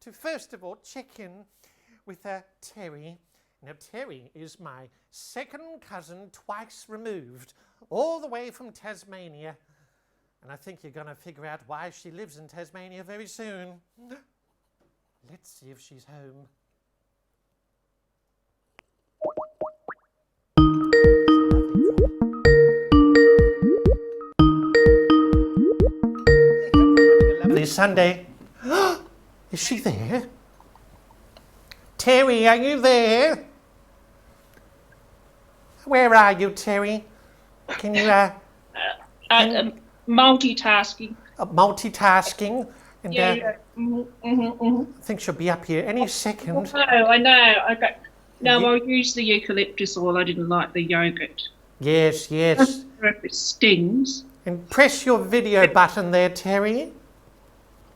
to first of all check in with Terri. Now, Terri is my second cousin, twice removed, all the way from Tasmania. And I think you're going to figure out why she lives in Tasmania very soon. Let's see if she's home. Lovely Sunday. Is she there? Terri, are you there? Where are you, Terri? Can you, multitasking. Multitasking? And, Yeah. I think she'll be up here any second. I know. I'll use the eucalyptus oil. I didn't like the yogurt. Yes, yes. If it stings. And press your video button there, Terri.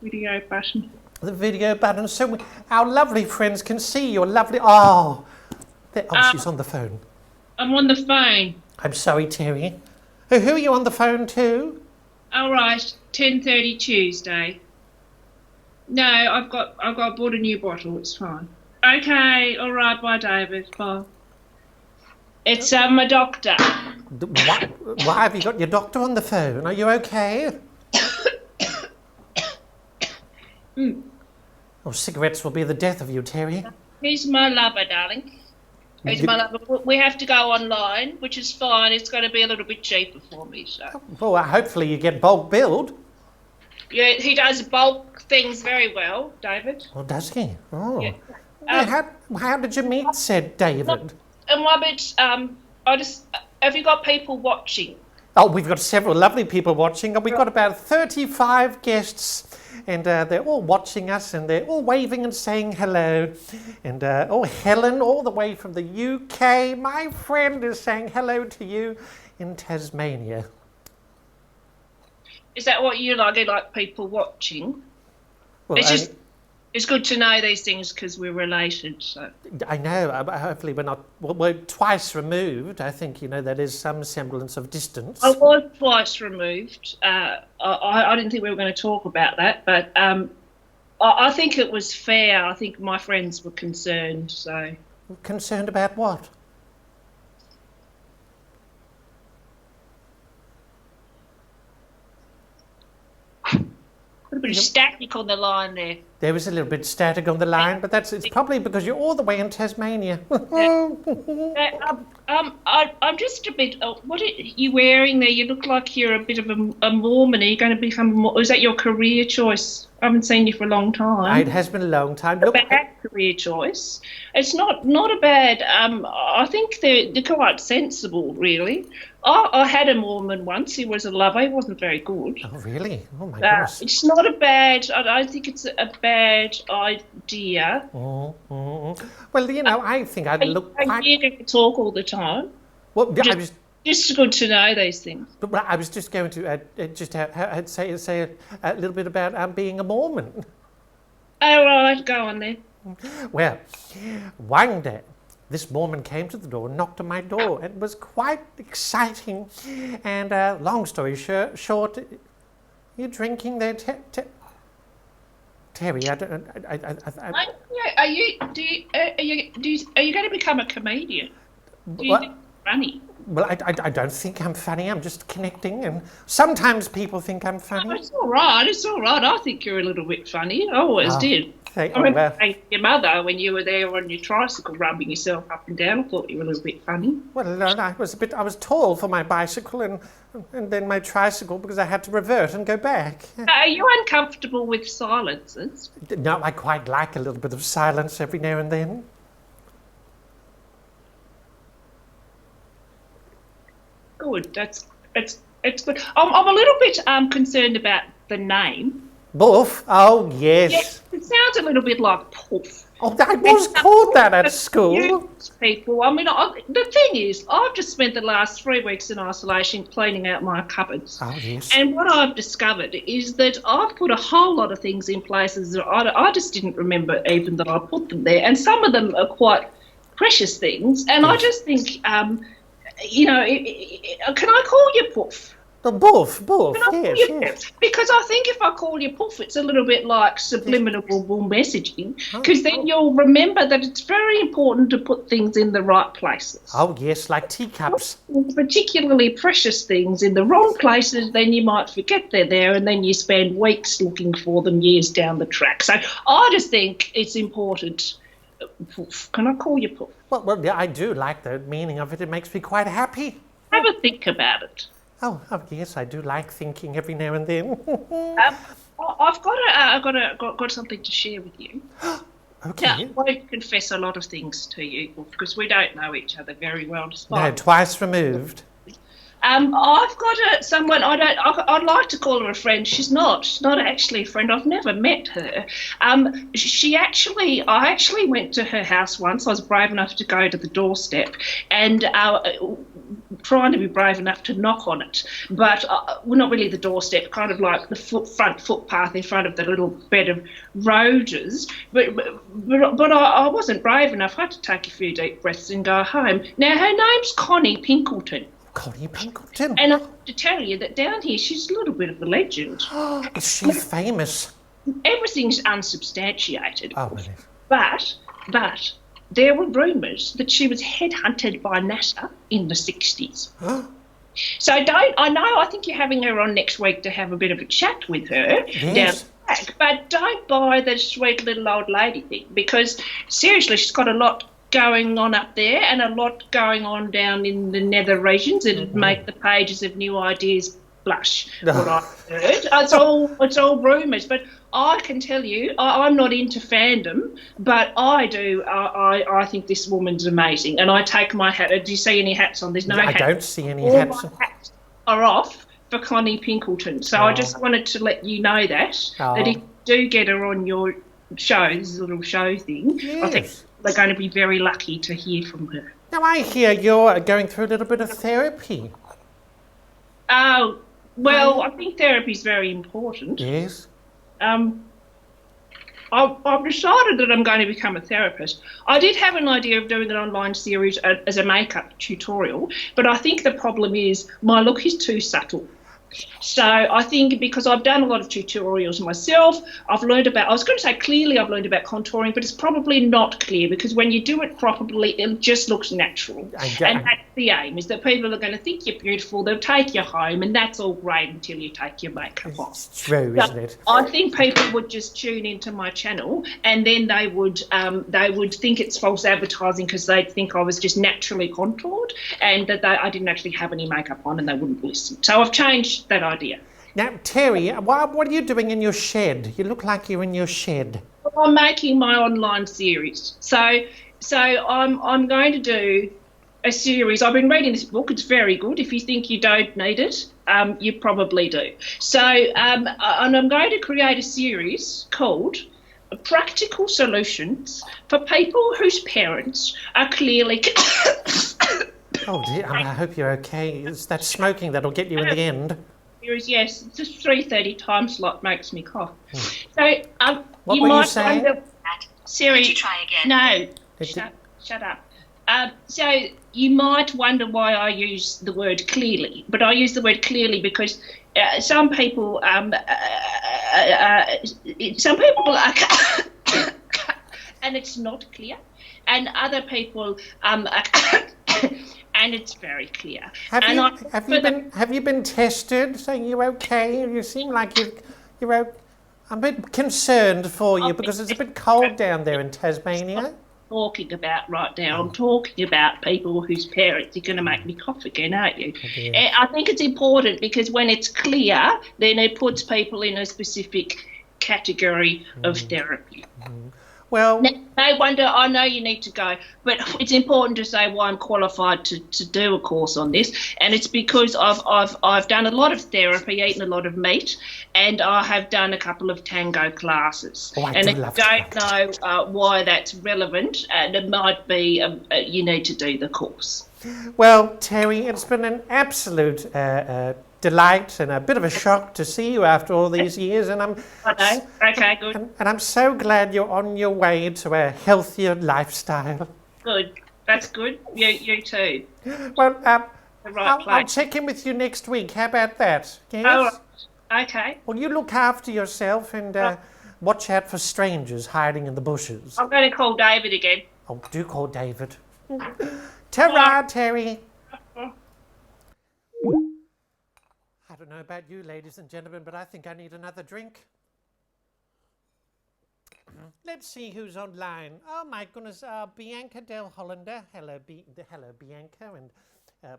Video button. The video button, so our lovely friends can see your lovely... Oh, she's on the phone. I'm on the phone. I'm sorry, Terri. Who are you on the phone to? All right, 10:30 Tuesday. No, I bought a new bottle. It's fine. Okay, all right. Bye, David. Bye. It's my doctor. Why have you got your doctor on the phone? Are you okay? Oh, cigarettes will be the death of you, Terri. He's my lover, darling. He's my lover. We have to go online, which is fine. It's going to be a little bit cheaper for me. So. Well, hopefully you get bulk billed. Yeah, he does bulk things very well, David. Oh, does he? Oh. Yeah. How did you meet said David? Have you got people watching? Oh, we've got several lovely people watching. We've got about 35 guests. And they're all watching us, and they're all waving and saying hello. And Helen, all the way from the UK, my friend, is saying hello to you in Tasmania. Is that what you like? You like people watching? Well, it's good to know these things because we're related. So I know. Hopefully we're not. Well, we're twice removed. I think that is some semblance of distance. I was twice removed. I didn't think we were going to talk about that, but I think it was fair. I think my friends were concerned. So concerned about what? A little bit of static on the line there. There was a little bit static on the line, but it's probably because you're all the way in Tasmania. I'm just a bit. What are you wearing there? You look like you're a bit of a Morman. Are you going to become? Is that your career choice? I haven't seen you for a long time. It has been a long time. Look, a bad career choice. It's not a bad. I think they're quite sensible, really. I had a Mormon once. He was a lover. He wasn't very good. Oh, really? Oh, my gosh. It's not a bad... I don't think it's a bad idea. Well, I think I'd look quite... Are you going to talk all the time? Well, Just good to know these things. But I was just going to say a little bit about being a Mormon. All right, go on then. Well, one day, this Mormon came to the door and knocked on my door. It was quite exciting. And long story short, you're drinking there, Terri. Are you going to become a comedian? Do you think it's funny? Well, I don't think I'm funny. I'm just connecting, and sometimes people think I'm funny. Oh, it's all right. I think you're a little bit funny. I always did. I remember your mother when you were there on your tricycle rubbing yourself up and down. I thought you were a little bit funny. Well, I was tall for my bicycle and then my tricycle because I had to revert and go back. Are you uncomfortable with silences? No, I quite like a little bit of silence every now and then. Good. It's good. I'm a little bit concerned about the name. BOOFF? Oh, yes. Yes, it sounds a little bit like poof. Oh, I was called that at school. People. I mean, the thing is, I've just spent the last 3 weeks in isolation cleaning out my cupboards. Oh, yes. And what I've discovered is that I've put a whole lot of things in places that I just didn't remember even that I put them there. And some of them are quite precious things. And I just think, can I call you Poof? The boof, Can I call yes, you yes. Puff? Because I think if I call you Puff, it's a little bit like subliminal messaging. Because then you'll remember that it's very important to put things in the right places. Oh, yes, like teacups. Particularly precious things in the wrong places, then you might forget they're there, and then you spend weeks looking for them years down the track. So I just think it's important. Puff. Can I call you Puff? Well, yeah, I do like the meaning of it. It makes me quite happy. Have a think about it. Oh, yes, I do like thinking every now and then. I've got something to share with you. Okay. Now, I won't confess a lot of things to you because we don't know each other very well. No, twice removed. I've got someone I'd like to call her a friend. She's not actually a friend. I've never met her. I actually went to her house once. I was brave enough to go to the doorstep and trying to be brave enough to knock on it, but well, not really the doorstep, kind of like the front footpath in front of the little bed of roses. But I wasn't brave enough. I had to take a few deep breaths and go home. Now her name's Connie Pinkleton. Connie Pinkleton. And I have to tell you that down here she's a little bit of a legend. Is she famous? Everything's unsubstantiated. Oh, really? But there were rumours that she was headhunted by NASA in the 60s. So I think you're having her on next week to have a bit of a chat with her. Yes. Down the back, but don't buy the sweet little old lady thing, because seriously, she's got a lot going on up there and a lot going on down in the nether regions that'd make the pages of New Ideas blush. What I've heard, it's all rumours, but I can tell you, I'm not into fandom, but I do. I think this woman's amazing, and I take my hat. Do you see any hats on? There's no hats. I don't see any All hats. my hats are off for Connie Pinkleton. So I just wanted to let you know that if you do get her on your show, this little show thing, I think they're going to be very lucky to hear from her. Now I hear you're going through a little bit of therapy. Oh, well, I think therapy is very important. Yes. I've decided that I'm going to become a therapist. I did have an idea of doing an online series as a makeup tutorial, but I think the problem is my look is too subtle. So I think because I've done a lot of tutorials myself, I've learned about, I was going to say clearly I've learned about contouring, but it's probably not clear, because when you do it properly, it just looks natural. And that's the aim, is that people are going to think you're beautiful, they'll take you home, and that's all great until you take your makeup off. It's true, isn't it? I think people would just tune into my channel, and then they would think it's false advertising because they'd think I was just naturally contoured and that I didn't actually have any makeup on, and they wouldn't listen. So I've changed that idea. Now, Terri, what are you doing in your shed? You look like you're in your shed. Well, I'm making my online series. So I'm going to do a series. I've been reading this book. It's very good. If you think you don't need it, you probably do. So and I'm going to create a series called Practical Solutions for People Whose Parents Are Clearly... Oh dear, I hope you're okay. It's that smoking that'll get you in the end. Yes, it's just 3:30 time slot makes me cough. So what you were might you saying? wonder, Siri, you try again? No, shut up. So you might wonder why I use the word clearly, but I use the word clearly because some people are, and it's not clear, and other people and it's very clear. Have you been tested? Saying you're okay? You seem like you're okay. I'm a bit concerned for you because it's a bit cold down there in Tasmania. Talking about right now. I'm talking about people whose parents are going to make me cough again, aren't you? Okay. I think it's important because when it's clear, then it puts people in a specific category of therapy. Well, no wonder, I know you need to go, but it's important to say why I'm qualified to do a course on this, and it's because I've done a lot of therapy, eaten a lot of meat, and I have done a couple of tango classes. And if you don't know why that's relevant, it might be you need to do the course. Well, Terri, it's been an absolute delight and a bit of a shock to see you after all these years, and Okay, good. And I'm so glad you're on your way to a healthier lifestyle. Good. That's good. You too. Well, the right I'll place. check in with you next week. How about that? Yes? All right. Okay. Well, you look after yourself and watch out for strangers hiding in the bushes. I'm going to call David again. Oh, do call David. Ta-ra, Terry. I don't know about you, ladies and gentlemen, but I think I need another drink. Let's see who's online. Oh, my goodness. Bianca Del Hollander. Hello, Bianca. And Paul.